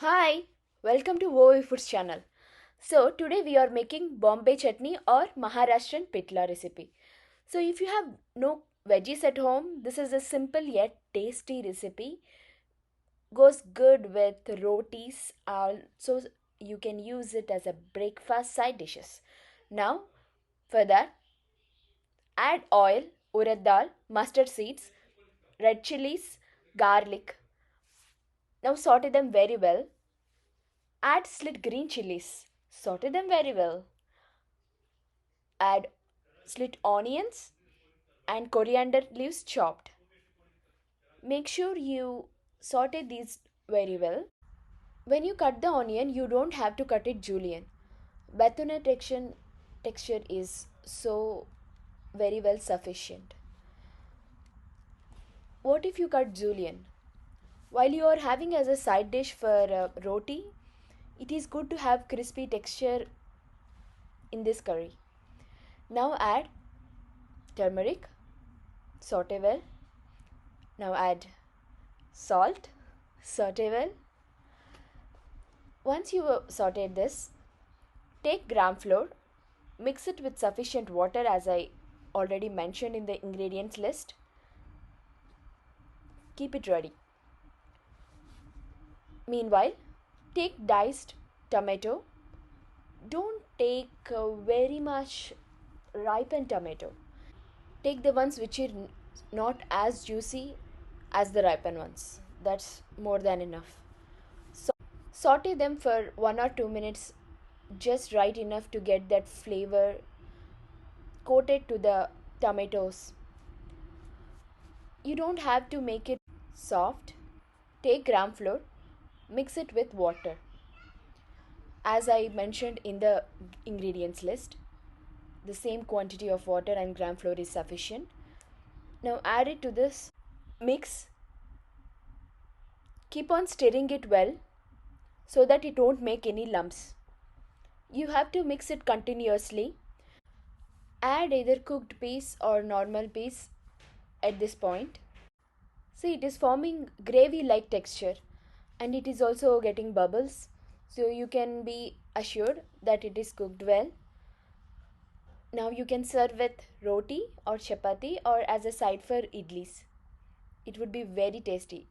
Hi, welcome to OV Foods channel. So today we are making Bombay chutney or Maharashtrian pitla recipe. So if you have no veggies at home, this is a simple yet tasty recipe. Goes good with rotis. Also you can use it as a breakfast side dishes. Now for that, add oil, urad dal, mustard seeds, red chilies, garlic. Now saute them very well. Add slit green chilies. Saute them very well. Add slit onions and coriander leaves chopped. Make sure you saute these very well. When you cut the onion, you don't have to cut it julienne. Batuna texture is so very well sufficient. What if you cut julienne? While you are having as a side dish for roti, it is good to have crispy texture in this curry. Now add turmeric, saute well. Now add salt, saute well. Once you sauteed this, take gram flour, mix it with sufficient water as I already mentioned in the ingredients list. Keep it ready. Meanwhile, take diced tomato. Don't take very much ripened tomato. Take the ones which are not as juicy as the ripened ones. That's more than enough. Saute them for 1 or 2 minutes, just right enough to get that flavor coated to the tomatoes. You don't have to make it soft. Take gram flour, mix it with water. As I mentioned in the ingredients list, the same quantity of water and gram flour is sufficient. Now add it to this mix. Keep on stirring it well so that it won't make any lumps. You have to mix it continuously. Add either cooked peas or normal peas at this point. See, it is forming gravy like texture and it is also getting bubbles. So you can be assured that it is cooked well. Now you can serve with roti or chapati or as a side for idlis. It would be very tasty.